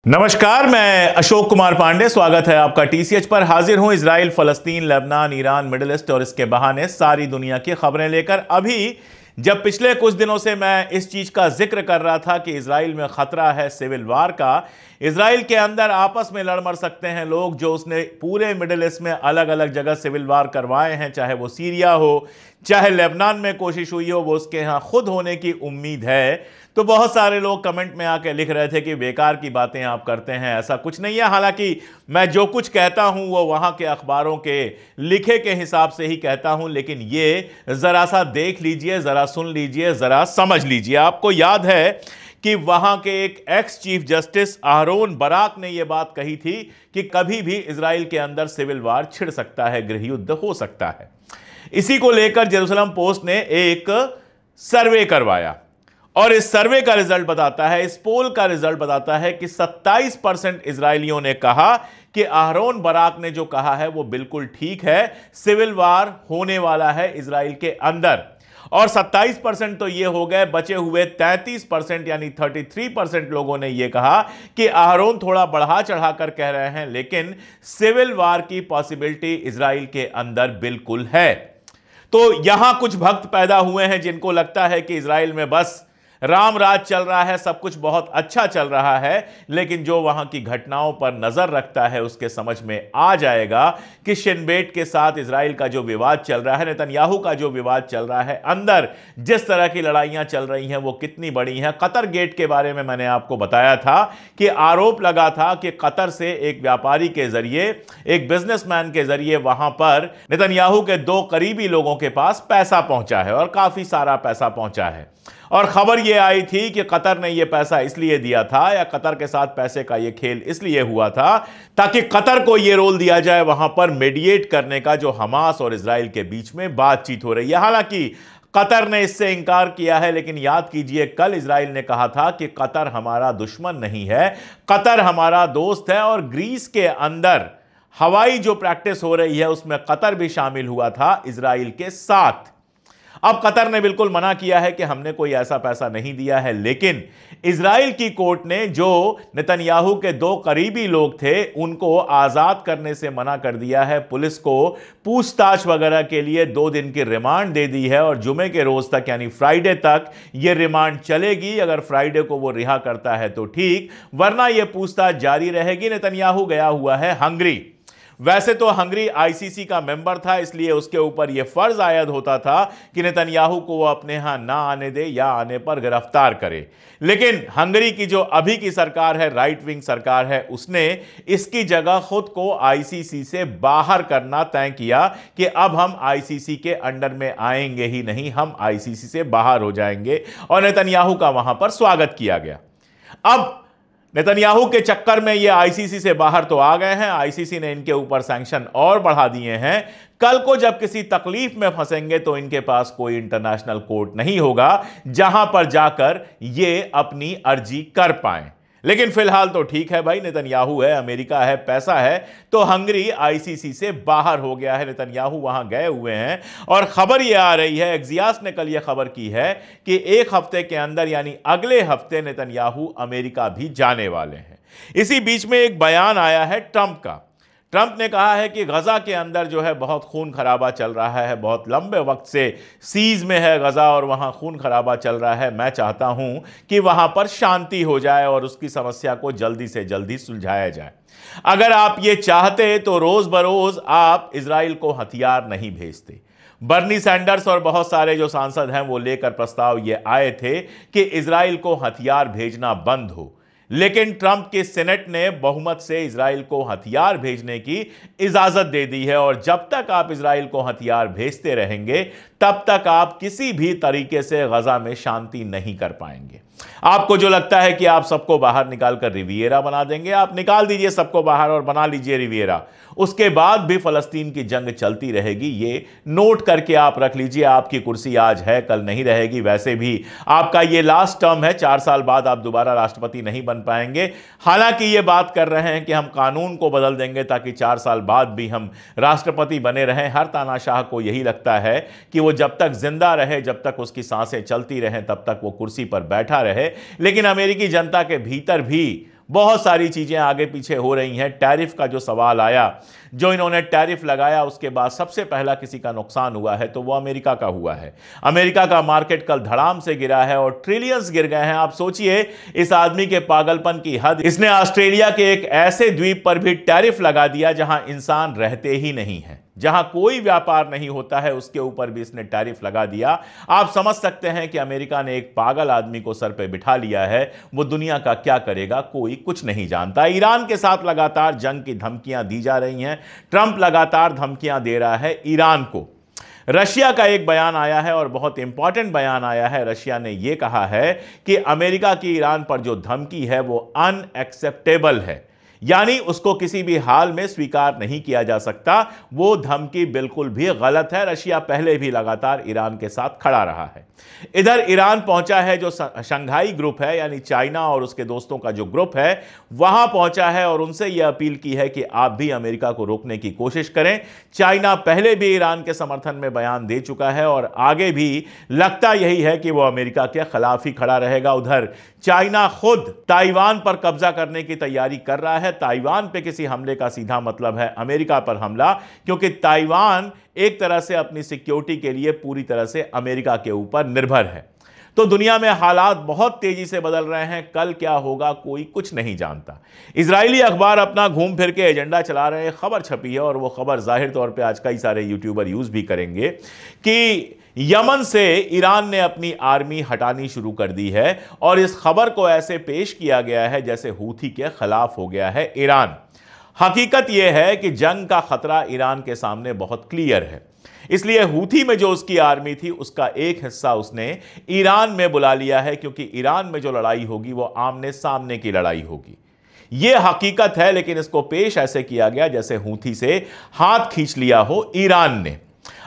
नमस्कार, मैं अशोक कुमार पांडे। स्वागत है आपका टीसीएच पर। हाजिर हूं इजराइल, फलस्तीन, लेबनान, ईरान, मिडिल ईस्ट और इसके बहाने सारी दुनिया की खबरें लेकर। अभी जब पिछले कुछ दिनों से मैं इस चीज का जिक्र कर रहा था कि इजराइल में खतरा है सिविल वार का, इजराइल के अंदर आपस में लड़ मर सकते हैं लोग, जो उसने पूरे मिडिल ईस्ट में अलग अलग जगह सिविल वार करवाए हैं, चाहे वो सीरिया हो, चाहे लेबनान में कोशिश हुई हो, वो उसके यहां खुद होने की उम्मीद है। तो बहुत सारे लोग कमेंट में आके लिख रहे थे कि बेकार की बातें आप करते हैं, ऐसा कुछ नहीं है। हालांकि मैं जो कुछ कहता हूं वो वहां के अखबारों के लिखे के हिसाब से ही कहता हूं, लेकिन ये जरा सा देख लीजिए, जरा सुन लीजिए, जरा समझ लीजिए। आपको याद है कि वहां के एक ex chief justice Aaron Barack ने यह बात कही थी कि कभी भी इजराइल के अंदर सिविल वार छिड़ सकता है, गृह युद्ध हो सकता है। इसी को लेकर जेरूसलम पोस्ट ने एक सर्वे करवाया और इस सर्वे का रिजल्ट बताता है, इस पोल का रिजल्ट बताता है कि 27% इजरायलियों ने कहा कि अहरोन बराक ने जो कहा है वो बिल्कुल ठीक है, सिविल वार होने वाला है इजराइल के अंदर। और 27% तो ये हो गए, बचे हुए 33% यानी 33% लोगों ने यह कहा कि अहरोन थोड़ा बढ़ा चढ़ा कर कह रहे हैं, लेकिन सिविल वार की पॉसिबिलिटी इजराइल के अंदर बिल्कुल है। तो यहां कुछ भक्त पैदा हुए हैं जिनको लगता है कि इजराइल में बस राम राज चल रहा है, सब कुछ बहुत अच्छा चल रहा है, लेकिन जो वहां की घटनाओं पर नजर रखता है उसके समझ में आ जाएगा कि शिन बेट के साथ इजराइल का जो विवाद चल रहा है, नेतन्याहू का जो विवाद चल रहा है, अंदर जिस तरह की लड़ाइयां चल रही हैं वो कितनी बड़ी हैं। कतर गेट के बारे में मैंने आपको बताया था कि आरोप लगा था कि कतर से एक व्यापारी के जरिए, एक बिजनेसमैन के जरिए वहां पर नेतन्याहू के 2 करीबी लोगों के पास पैसा पहुंचा है और काफी सारा पैसा पहुंचा है। और खबर यह आई थी कि कतर ने यह पैसा इसलिए दिया था, या कतर के साथ पैसे का यह खेल इसलिए हुआ था ताकि कतर को यह रोल दिया जाए वहां पर मीडिएट करने का, जो हमास और इजराइल के बीच में बातचीत हो रही है। हालांकि कतर ने इससे इंकार किया है, लेकिन याद कीजिए कल इजराइल ने कहा था कि कतर हमारा दुश्मन नहीं है, कतर हमारा दोस्त है। और ग्रीस के अंदर हवाई जो प्रैक्टिस हो रही है उसमें कतर भी शामिल हुआ था इजराइल के साथ। अब कतर ने बिल्कुल मना किया है कि हमने कोई ऐसा पैसा नहीं दिया है, लेकिन इजराइल की कोर्ट ने जो नेतन्याहू के 2 करीबी लोग थे उनको आजाद करने से मना कर दिया है। पुलिस को पूछताछ वगैरह के लिए 2 दिन की रिमांड दे दी है और जुमे के रोज तक यानी फ्राइडे तक यह रिमांड चलेगी। अगर फ्राइडे को वो रिहा करता है तो ठीक, वरना यह पूछताछ जारी रहेगी। नेतन्याहू गया हुआ है हंगरी। वैसे तो हंगरी आईसीसी का मेंबर था, इसलिए उसके ऊपर यह फर्ज आयद होता था कि नेतन्याहू को वो अपने यहां ना आने दे या आने पर गिरफ्तार करे। लेकिन हंगरी की जो अभी की सरकार है, राइट विंग सरकार है, उसने इसकी जगह खुद को आईसीसी से बाहर करना तय किया कि अब हम आईसीसी के अंडर में आएंगे ही नहीं, हम आईसीसी से बाहर हो जाएंगे। और नेतन्याहू का वहां पर स्वागत किया गया। अब नेतन्याहू के चक्कर में ये आईसीसी से बाहर तो आ गए हैं, आईसीसी ने इनके ऊपर सैंक्शन और बढ़ा दिए हैं। कल को जब किसी तकलीफ में फंसेंगे तो इनके पास कोई इंटरनेशनल कोर्ट नहीं होगा जहां पर जाकर ये अपनी अर्जी कर पाएं। लेकिन फिलहाल तो ठीक है भाई, नेतन्याहू है, अमेरिका है, पैसा है, तो हंगरी आईसीसी से बाहर हो गया है। नेतन्याहू वहां गए हुए हैं और खबर यह आ रही है, एक्सियोस ने कल यह खबर की है कि 1 हफ्ते के अंदर यानी अगले हफ्ते नेतन्याहू अमेरिका भी जाने वाले हैं। इसी बीच में एक बयान आया है ट्रंप का। ट्रंप ने कहा है कि गजा के अंदर जो है बहुत खून खराबा चल रहा है, बहुत लंबे वक्त से सीज में है गजा और वहां खून खराबा चल रहा है। मैं चाहता हूं कि वहां पर शांति हो जाए और उसकी समस्या को जल्दी से जल्दी सुलझाया जाए। अगर आप ये चाहते तो रोज बरोज आप इजराइल को हथियार नहीं भेजते। बर्नी सैंडर्स और बहुत सारे जो सांसद हैं वो लेकर प्रस्ताव ये आए थे कि इजराइल को हथियार भेजना बंद हो, लेकिन ट्रंप के सेनेट ने बहुमत से इजराइल को हथियार भेजने की इजाजत दे दी है। और जब तक आप इजराइल को हथियार भेजते रहेंगे तब तक आप किसी भी तरीके से गजा में शांति नहीं कर पाएंगे। आपको जो लगता है कि आप सबको बाहर निकालकर रिविएरा बना देंगे, आप निकाल दीजिए सबको बाहर और बना लीजिए रिविएरा, उसके बाद भी फलस्तीन की जंग चलती रहेगी। ये नोट करके आप रख लीजिए। आपकी कुर्सी आज है, कल नहीं रहेगी। वैसे भी आपका ये लास्ट टर्म है, 4 साल बाद आप दोबारा राष्ट्रपति नहीं बन पाएंगे। हालांकि ये बात कर रहे हैं कि हम कानून को बदल देंगे ताकि 4 साल बाद भी हम राष्ट्रपति बने रहें। हर तानाशाह को यही लगता है कि वो जब तक जिंदा रहे, जब तक उसकी सांसें चलती रहें, तब तक वो कुर्सी पर बैठा रहे। लेकिन अमेरिकी जनता के भीतर भी बहुत सारी चीजें आगे पीछे हो रही हैं। टैरिफ का जो सवाल आया, जो इन्होंने टैरिफ लगाया, उसके बाद सबसे पहला किसी का नुकसान हुआ है तो वो अमेरिका का हुआ है। अमेरिका का मार्केट कल धड़ाम से गिरा है और ट्रिलियंस गिर गए हैं। आप सोचिए इस आदमी के पागलपन की हद। इसने ऑस्ट्रेलिया के एक ऐसे द्वीप पर भी टैरिफ लगा दिया जहां इंसान रहते ही नहीं है, जहां कोई व्यापार नहीं होता है, उसके ऊपर भी इसने टैरिफ लगा दिया। आप समझ सकते हैं कि अमेरिका ने एक पागल आदमी को सर पे बिठा लिया है। वो दुनिया का क्या करेगा कोई कुछ नहीं जानता। ईरान के साथ लगातार जंग की धमकियां दी जा रही हैं। ट्रंप लगातार धमकियां दे रहा है ईरान को। रशिया का एक बयान आया है और बहुत इंपॉर्टेंट बयान आया है। रशिया ने यह कहा है कि अमेरिका की ईरान पर जो धमकी है वो अनएक्सेप्टेबल है, यानी उसको किसी भी हाल में स्वीकार नहीं किया जा सकता। वो धमकी बिल्कुल भी गलत है। रशिया पहले भी लगातार ईरान के साथ खड़ा रहा है। इधर ईरान पहुंचा है जो शंघाई ग्रुप है, यानी चाइना और उसके दोस्तों का जो ग्रुप है, वहां पहुंचा है और उनसे यह अपील की है कि आप भी अमेरिका को रोकने की कोशिश करें। चाइना पहले भी ईरान के समर्थन में बयान दे चुका है और आगे भी लगता यही है कि वो अमेरिका के खिलाफ ही खड़ा रहेगा। उधर चाइना खुद ताइवान पर कब्जा करने की तैयारी कर रहा है। ताइवान पे किसी हमले का सीधा मतलब है अमेरिका पर हमला, क्योंकि ताइवान एक तरह से अपनी सिक्योरिटी के लिए पूरी तरह से अमेरिका के ऊपर निर्भर है। तो दुनिया में हालात बहुत तेजी से बदल रहे हैं। कल क्या होगा कोई कुछ नहीं जानता। इजरायली अखबार अपना घूम फिर के एजेंडा चला रहे हैं। खबर छपी है और वो खबर जाहिर तौर पे आज कई सारे यूट्यूबर यूज भी करेंगे कि यमन से ईरान ने अपनी आर्मी हटानी शुरू कर दी है और इस खबर को ऐसे पेश किया गया है जैसे हूथी के खिलाफ हो गया है ईरान। हकीकत यह है कि जंग का खतरा ईरान के सामने बहुत क्लियर है, इसलिए हूथी में जो उसकी आर्मी थी उसका एक हिस्सा उसने ईरान में बुला लिया है, क्योंकि ईरान में जो लड़ाई होगी वो आमने सामने की लड़ाई होगी। यह हकीकत है, लेकिन इसको पेश ऐसे किया गया जैसे हूथी से हाथ खींच लिया हो ईरान ने।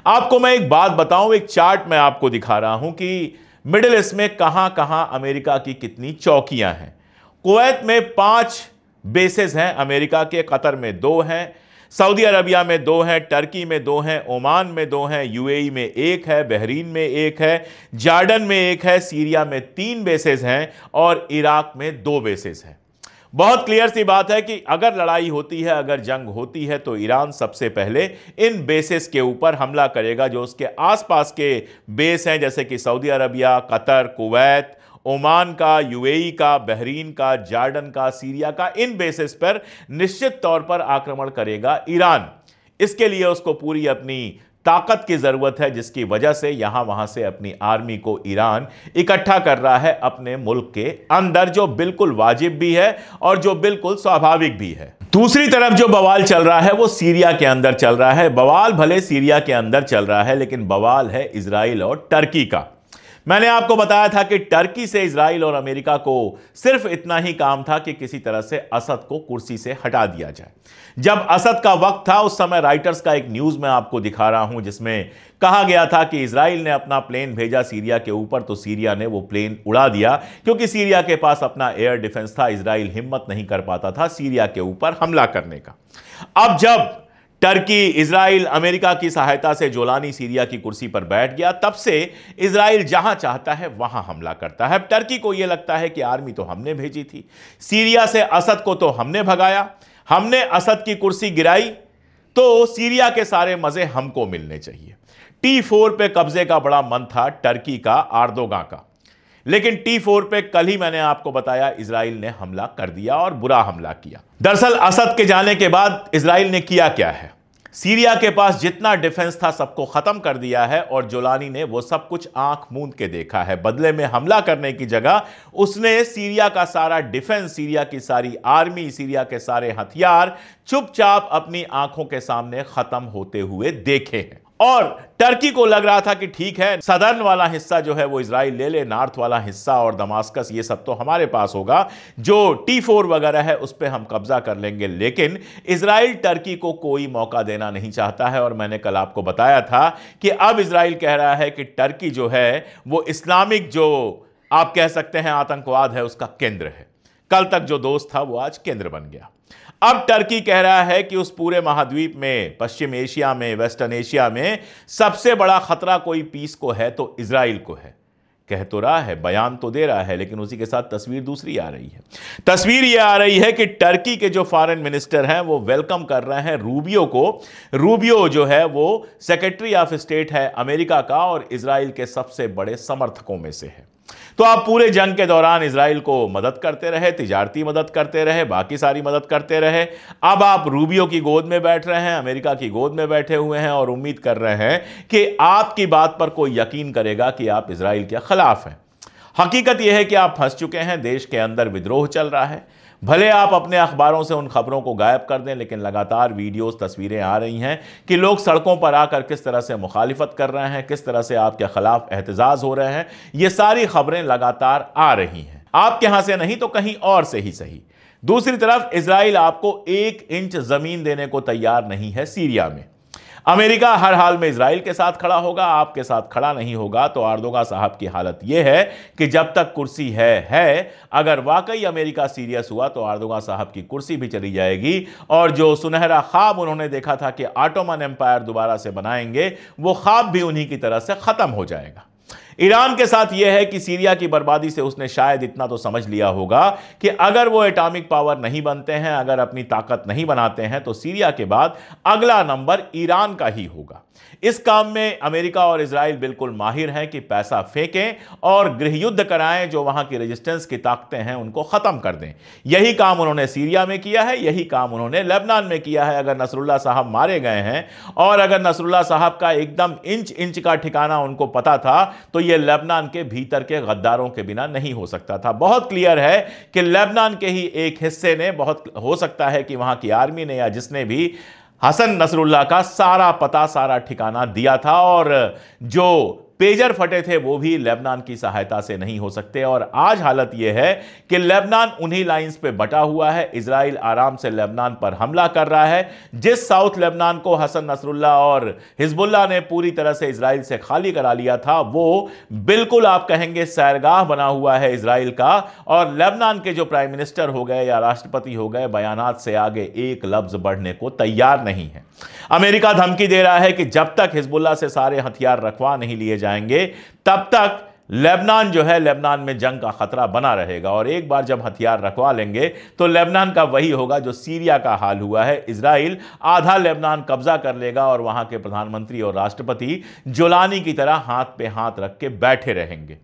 आपको मैं एक बात बताऊं, एक चार्ट मैं आपको दिखा रहा हूं कि मिडिल ईस्ट में कहां कहां अमेरिका की कितनी चौकियां हैं। कुवैत में 5 बेसेस हैं अमेरिका के, कतर में 2 हैं, सऊदी अरबिया में 2 हैं, टर्की में 2 हैं, ओमान में 2 हैं, यूएई में 1 है, बहरीन में 1 है, जॉर्डन में 1 है, सीरिया में 3 बेसेस हैं और इराक में 2 बेसेस हैं। बहुत क्लियर सी बात है कि अगर लड़ाई होती है, अगर जंग होती है तो ईरान सबसे पहले इन बेसेस के ऊपर हमला करेगा। जो उसके आसपास के बेस हैं जैसे कि Saudi Arabia, Qatar, Kuwait, Oman का, यूएई का, बहरीन का, जॉर्डन का, सीरिया का, इन बेसिस पर निश्चित तौर पर आक्रमण करेगा ईरान। इसके लिए उसको पूरी अपनी ताकत की जरूरत है, जिसकी वजह से यहां वहां से अपनी आर्मी को ईरान इकट्ठा कर रहा है अपने मुल्क के अंदर, जो बिल्कुल वाजिब भी है और जो बिल्कुल स्वाभाविक भी है। दूसरी तरफ जो बवाल चल रहा है वो सीरिया के अंदर चल रहा है। बवाल भले सीरिया के अंदर चल रहा है, लेकिन बवाल है इजराइल और टर्की का। मैंने आपको बताया था कि टर्की से इजराइल और अमेरिका को सिर्फ इतना ही काम था कि किसी तरह से असद को कुर्सी से हटा दिया जाए। जब असद का वक्त था उस समय राइटर्स का एक न्यूज मैं आपको दिखा रहा हूं, जिसमें कहा गया था कि इजराइल ने अपना प्लेन भेजा सीरिया के ऊपर तो सीरिया ने वो प्लेन उड़ा दिया, क्योंकि सीरिया के पास अपना एयर डिफेंस था। इजराइल हिम्मत नहीं कर पाता था सीरिया के ऊपर हमला करने का। अब जब टर्की, इजराइल, अमेरिका की सहायता से जोलानी सीरिया की कुर्सी पर बैठ गया, तब से इजराइल जहां चाहता है वहां हमला करता है। टर्की को यह लगता है कि आर्मी तो हमने भेजी थी, सीरिया से असद को तो हमने भगाया, हमने असद की कुर्सी गिराई, तो सीरिया के सारे मजे हमको मिलने चाहिए। T4 पे कब्जे का बड़ा मन था टर्की का, एर्दोगान का, लेकिन T4 पे कल ही मैंने आपको बताया इजराइल ने हमला कर दिया और बुरा हमला किया। दरअसल असद के जाने के बाद इजराइल ने किया क्या है, सीरिया के पास जितना डिफेंस था सबको खत्म कर दिया है और जोलानी ने वो सब कुछ आंख मूंद के देखा है। बदले में हमला करने की जगह उसने सीरिया का सारा डिफेंस, सीरिया की सारी आर्मी, सीरिया के सारे हथियार चुपचाप अपनी आंखों के सामने खत्म होते हुए देखे हैं। और टर्की को लग रहा था कि ठीक है, सदर्न वाला हिस्सा जो है वो इजराइल ले ले, नॉर्थ वाला हिस्सा और दमास्कस ये सब तो हमारे पास होगा, जो T4 वगैरह है उस पे हम कब्जा कर लेंगे। लेकिन इजराइल टर्की को कोई मौका देना नहीं चाहता है और मैंने कल आपको बताया था कि अब इजराइल कह रहा है कि टर्की जो है वो इस्लामिक, जो आप कह सकते हैं आतंकवाद है, उसका केंद्र है। कल तक जो दोस्त था वो आज केंद्र बन गया। अब टर्की कह रहा है कि उस पूरे महाद्वीप में, पश्चिम एशिया में, वेस्टर्न एशिया में सबसे बड़ा खतरा कोई पीस को है तो इजराइल को है। कह तो रहा है, बयान तो दे रहा है, लेकिन उसी के साथ तस्वीर दूसरी आ रही है। तस्वीर यह आ रही है कि टर्की के जो फॉरेन मिनिस्टर हैं वो वेलकम कर रहे हैं रूबियो को। रूबियो जो है वो सेक्रेटरी ऑफ स्टेट है अमेरिका का और इजराइल के सबसे बड़े समर्थकों में से है। तो आप पूरे जंग के दौरान इजराइल को मदद करते रहे, तिजारती मदद करते रहे, बाकी सारी मदद करते रहे। अब आप रूबियो की गोद में बैठ रहे हैं, अमेरिका की गोद में बैठे हुए हैं और उम्मीद कर रहे हैं कि आपकी बात पर कोई यकीन करेगा कि आप इजराइल के खिलाफ हैं। हकीकत यह है कि आप फंस चुके हैं। देश के अंदर विद्रोह चल रहा है। भले आप अपने अखबारों से उन खबरों को गायब कर दें, लेकिन लगातार वीडियोस, तस्वीरें आ रही हैं कि लोग सड़कों पर आकर किस तरह से मुखालिफत कर रहे हैं, किस तरह से आपके खिलाफ एहतजाज हो रहे हैं। ये सारी खबरें लगातार आ रही हैं, आपके यहां से नहीं तो कहीं और से ही सही। दूसरी तरफ इजराइल आपको 1 इंच जमीन देने को तैयार नहीं है सीरिया में। अमेरिका हर हाल में इजराइल के साथ खड़ा होगा, आपके साथ खड़ा नहीं होगा। तो अर्दोगान साहब की हालत यह है कि जब तक कुर्सी है, अगर वाकई अमेरिका सीरियस हुआ तो अर्दोगान साहब की कुर्सी भी चली जाएगी और जो सुनहरा ख्वाब उन्होंने देखा था कि ऑटोमन एम्पायर दोबारा से बनाएंगे, वो ख्वाब भी उन्हीं की तरह से खत्म हो जाएगा। ईरान के साथ यह है कि सीरिया की बर्बादी से उसने शायद इतना तो समझ लिया होगा कि अगर वो एटॉमिक पावर नहीं बनते हैं, अगर अपनी ताकत नहीं बनाते हैं, तो सीरिया के बाद अगला नंबर ईरान का ही होगा। इस काम में अमेरिका और इजराइल बिल्कुल माहिर हैं कि पैसा फेंकें और गृह युद्ध कराएं, जो वहां की रेजिस्टेंस की ताकतें हैं उनको खत्म कर दें। यही काम उन्होंने सीरिया में किया है, यही काम उन्होंने लेबनान में किया है। अगर नसरुल्लाह साहब मारे गए हैं और अगर नसरुल्लाह साहब का एकदम इंच इंच का ठिकाना उनको पता था, तो यह लेबनान के भीतर के गद्दारों के बिना नहीं हो सकता था। बहुत क्लियर है कि लेबनान के ही एक हिस्से ने, बहुत हो सकता है कि वहां की आर्मी ने या जिसने भी हसन नसरुल्लाह का सारा पता, सारा ठिकाना दिया था और जो पेजर फटे थे वो भी लेबनान की सहायता से नहीं हो सकते। और आज हालत यह है कि लेबनान उन्हीं लाइंस पे बटा हुआ है। इजराइल आराम से लेबनान पर हमला कर रहा है। जिस साउथ लेबनान को हसन नसरुल्लाह और हिजबुल्लाह ने पूरी तरह से इजराइल से खाली करा लिया था, वो बिल्कुल आप कहेंगे सैरगाह बना हुआ है इजराइल का। और लेबनान के जो प्राइम मिनिस्टर हो गए या राष्ट्रपति हो गए, बयानात से आगे एक लफ्ज बढ़ने को तैयार नहीं है। अमेरिका धमकी दे रहा है कि जब तक हिजबुल्लाह से सारे हथियार रखवा नहीं लिए जाएंगे, तब तक लेबनान जो है, लेबनान में जंग का खतरा बना रहेगा। और एक बार जब हथियार रखवा लेंगे तो लेबनान का वही होगा जो सीरिया का हाल हुआ है। इजराइल आधा लेबनान कब्जा कर लेगा और वहां के प्रधानमंत्री और राष्ट्रपति जोलानी की तरह हाथ पे हाथ रख के बैठे रहेंगे।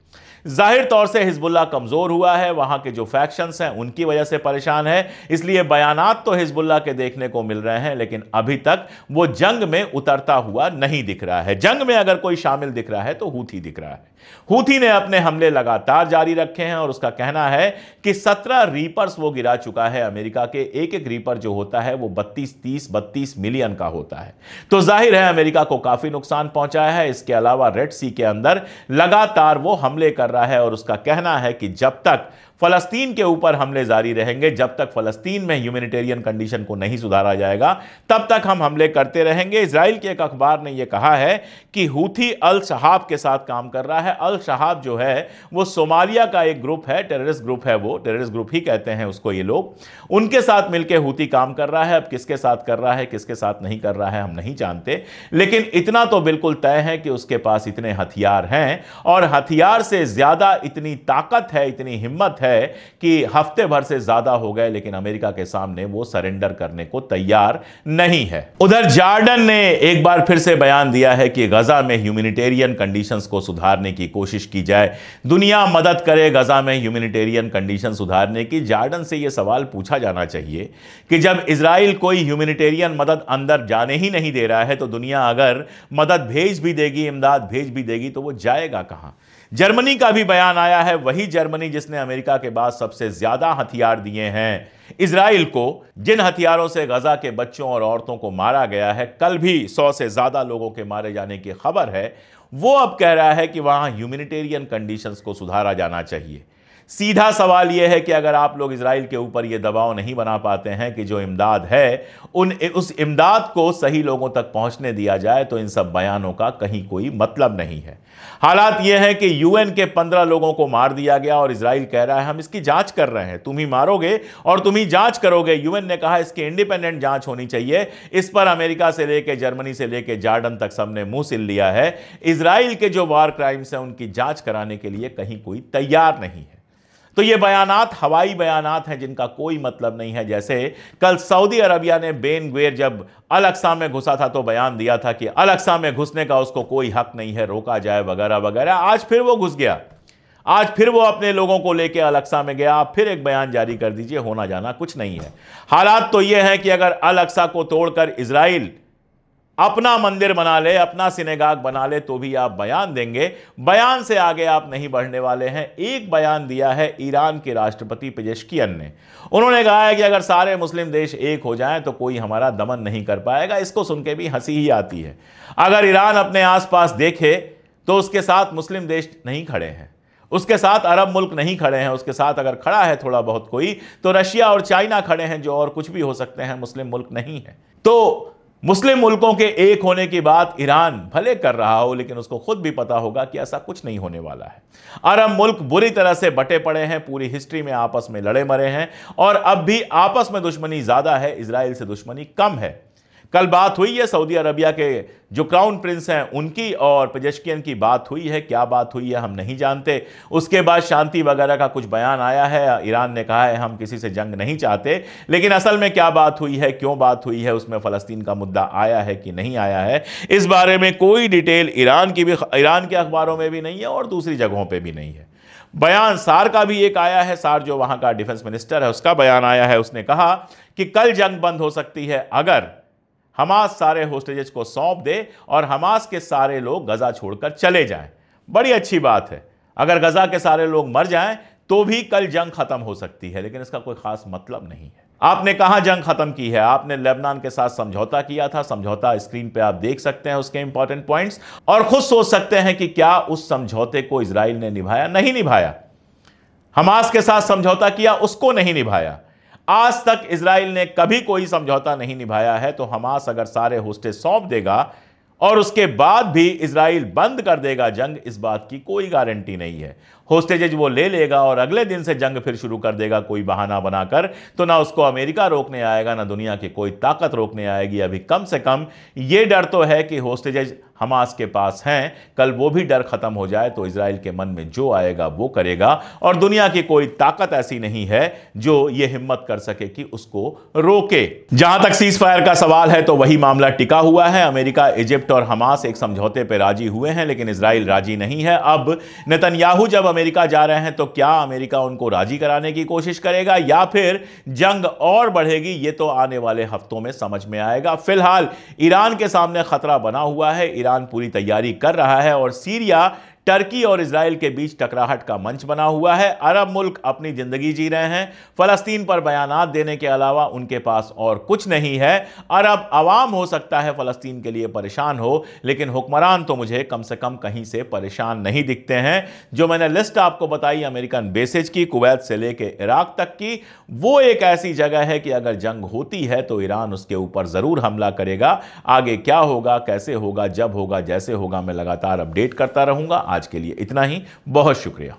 जाहिर तौर से हिजबुल्लाह कमजोर हुआ है, वहां के जो फैक्शंस हैं उनकी वजह से परेशान है। इसलिए बयानात तो हिजबुल्लाह के देखने को मिल रहे हैं, लेकिन अभी तक वो जंग में उतरता हुआ नहीं दिख रहा है। जंग में अगर कोई शामिल दिख रहा है तो हूथी दिख रहा है। हूथी ने अपने हमले लगातार जारी रखे हैं और उसका कहना है कि 17 रीपर्स वो गिरा चुका है। अमेरिका के एक एक रीपर जो होता है वो 32 मिलियन का होता है। तो जाहिर है अमेरिका को काफी नुकसान पहुंचाया है। इसके अलावा रेड सी के अंदर लगातार वो हमले कर रहा है और उसका कहना है कि जब तक फलस्तीन के ऊपर हमले जारी रहेंगे, जब तक फलस्तीन में ह्यूमैनिटेरियन कंडीशन को नहीं सुधारा जाएगा, तब तक हम हमले करते रहेंगे। इजराइल के एक अखबार ने यह कहा है कि हूथी अल शहाब के साथ काम कर रहा है। अल शहाब जो है वो सोमालिया का एक ग्रुप है, टेररिस्ट ग्रुप है, वो टेररिस्ट ग्रुप ही कहते हैं उसको ये लोग। उनके साथ मिलकर हूथी काम कर रहा है। अब किसके साथ कर रहा है, किसके साथ नहीं कर रहा है, हम नहीं जानते, लेकिन इतना तो बिल्कुल तय है कि उसके पास इतने हथियार हैं और हथियार से ज्यादा इतनी ताकत है, इतनी हिम्मत है कि हफ्ते भर से ज्यादा हो गए, लेकिन अमेरिका के सामने वो सरेंडर करने को तैयार नहीं है। उधर जॉर्डन ने एक बार फिर से बयान दिया है कि गजा में ह्यूमैनिटेरियन कंडीशंस को सुधारने की कोशिश की जाए, दुनिया मदद करे गजा में ह्यूमैनिटेरियन कंडीशन सुधारने की। जॉर्डन से यह सवाल पूछा जाना चाहिए कि जब इजराइल कोई ह्यूमैनिटेरियन मदद अंदर जाने ही नहीं दे रहा है, तो दुनिया अगर मदद भेज भी देगी, इमदाद भेज भी देगी, तो वो जाएगा कहां? जर्मनी का भी बयान आया है, वही जर्मनी जिसने अमेरिका के बाद सबसे ज्यादा हथियार दिए हैं इजराइल को, जिन हथियारों से गजा के बच्चों और औरतों को मारा गया है, कल भी 100 से ज्यादा लोगों के मारे जाने की खबर है, वो अब कह रहा है कि वहां ह्यूमैनिटेरियन कंडीशंस को सुधारा जाना चाहिए। सीधा सवाल यह है कि अगर आप लोग इजराइल के ऊपर यह दबाव नहीं बना पाते हैं कि जो इमदाद है उस इमदाद को सही लोगों तक पहुंचने दिया जाए, तो इन सब बयानों का कहीं कोई मतलब नहीं है। हालात यह है कि यूएन के 15 लोगों को मार दिया गया और इजराइल कह रहा है हम इसकी जांच कर रहे हैं, तुम ही मारोगे और तुम ही जांच करोगे। यूएन ने कहा इसकी इंडिपेंडेंट जांच होनी चाहिए। इस पर अमेरिका से लेकर जर्मनी से लेकर जॉर्डन तक सबने मुंह सिल लिया है। इजराइल के जो वार क्राइम्स हैं उनकी जांच कराने के लिए कहीं कोई तैयार नहीं है। तो ये बयानात हवाई बयानात हैं जिनका कोई मतलब नहीं है। जैसे कल सऊदी अरबिया ने बेन ग्वेर जब अल अक्सा में घुसा था तो बयान दिया था कि अल अक्सा में घुसने का उसको कोई हक नहीं है, रोका जाए वगैरह वगैरह। आज फिर वो घुस गया, आज फिर वो अपने लोगों को लेकर अल अक्सा में गया। आप फिर एक बयान जारी कर दीजिए, होना जाना कुछ नहीं है। हालात तो ये हैं कि अगर अल अक्सा को तोड़कर इजराइल अपना मंदिर बना ले, अपना सिनेगाग बना ले, तो भी आप बयान देंगे। बयान से आगे आप नहीं बढ़ने वाले हैं। एक बयान दिया है ईरान के राष्ट्रपति पेजेश्कियन ने। उन्होंने कहा है कि अगर सारे मुस्लिम देश एक हो जाएं तो कोई हमारा दमन नहीं कर पाएगा। इसको सुन के भी हंसी ही आती है। अगर ईरान अपने आसपास देखे तो उसके साथ मुस्लिम देश नहीं खड़े हैं, उसके साथ अरब मुल्क नहीं खड़े हैं। उसके साथ अगर खड़ा है थोड़ा बहुत कोई, तो रशिया और चाइना खड़े हैं, जो और कुछ भी हो सकते हैं, मुस्लिम मुल्क नहीं है। तो मुस्लिम मुल्कों के एक होने की बात ईरान भले कर रहा हो, लेकिन उसको खुद भी पता होगा कि ऐसा कुछ नहीं होने वाला है। अरब मुल्क बुरी तरह से बटे पड़े हैं, पूरी हिस्ट्री में आपस में लड़े मरे हैं और अब भी आपस में दुश्मनी ज्यादा है, इजराइल से दुश्मनी कम है। कल बात हुई है सऊदी अरबिया के जो क्राउन प्रिंस हैं उनकी और पेजेश्कियन की बात हुई है। क्या बात हुई है हम नहीं जानते। उसके बाद शांति वगैरह का कुछ बयान आया है। ईरान ने कहा है हम किसी से जंग नहीं चाहते, लेकिन असल में क्या बात हुई है, क्यों बात हुई है, उसमें फलस्तीन का मुद्दा आया है कि नहीं आया है, इस बारे में कोई डिटेल ईरान के अखबारों में भी नहीं है और दूसरी जगहों पर भी नहीं है। बयान सार का भी एक आया है। सार जो वहां का डिफेंस मिनिस्टर है, उसका बयान आया है। उसने कहा कि कल जंग बंद हो सकती है अगर हमास सारे होस्टेजेस को सौंप दे और हमास के सारे लोग गजा छोड़कर चले जाएं। बड़ी अच्छी बात है। अगर गजा के सारे लोग मर जाएं तो भी कल जंग खत्म हो सकती है, लेकिन इसका कोई खास मतलब नहीं है। आपने कहां जंग खत्म की है? आपने लेबनान के साथ समझौता किया था। समझौता स्क्रीन पे आप देख सकते हैं, उसके इंपॉर्टेंट पॉइंट्स, और खुद सोच सकते हैं कि क्या उस समझौते को इजराइल ने निभाया? नहीं निभाया। हमास के साथ समझौता किया, उसको नहीं निभाया। आज तक इजराइल ने कभी कोई समझौता नहीं निभाया है। तो हमास अगर सारे होस्टेज सौंप देगा और उसके बाद भी इजराइल बंद कर देगा जंग, इस बात की कोई गारंटी नहीं है। होस्टेजेज वो ले लेगा और अगले दिन से जंग फिर शुरू कर देगा कोई बहाना बनाकर, तो ना उसको अमेरिका रोकने आएगा, ना दुनिया की कोई ताकत रोकने आएगी। अभी कम से कम ये डर तो है कि होस्टेजेज हमास के पास हैं। कल वो भी डर खत्म हो जाए तो इजराइल के मन में जो आएगा वो करेगा, और दुनिया की कोई ताकत ऐसी नहीं है जो ये हिम्मत कर सके कि उसको रोके। जहां तक सीज फायर का सवाल है तो वही मामला टिका हुआ है। अमेरिका, इजिप्ट और हमास एक समझौते पर राजी हुए हैं, लेकिन इजराइल राजी नहीं है। अब नेतन्याहू जब अमेरिका जा रहे हैं तो क्या अमेरिका उनको राजी कराने की कोशिश करेगा या फिर जंग और बढ़ेगी? ये तो आने वाले हफ्तों में समझ में आएगा। फिलहाल ईरान के सामने खतरा बना हुआ है। ईरान पूरी तैयारी कर रहा है और सीरिया, टर्की और इजराइल के बीच टकराहट का मंच बना हुआ है। अरब मुल्क अपनी जिंदगी जी रहे हैं। फलस्तीन पर बयानात देने के अलावा उनके पास और कुछ नहीं है। अरब अवाम हो सकता है फलस्तीन के लिए परेशान हो, लेकिन हुक्मरान तो मुझे कम से कम कहीं से परेशान नहीं दिखते हैं। जो मैंने लिस्ट आपको बताई अमेरिकन बेसेज की, कुवैत से लेकर इराक तक की, वो एक ऐसी जगह है कि अगर जंग होती है तो ईरान उसके ऊपर जरूर हमला करेगा। आगे क्या होगा, कैसे होगा, जब होगा, जैसे होगा, मैं लगातार अपडेट करता रहूंगा। आज के लिए इतना ही। बहुत शुक्रिया।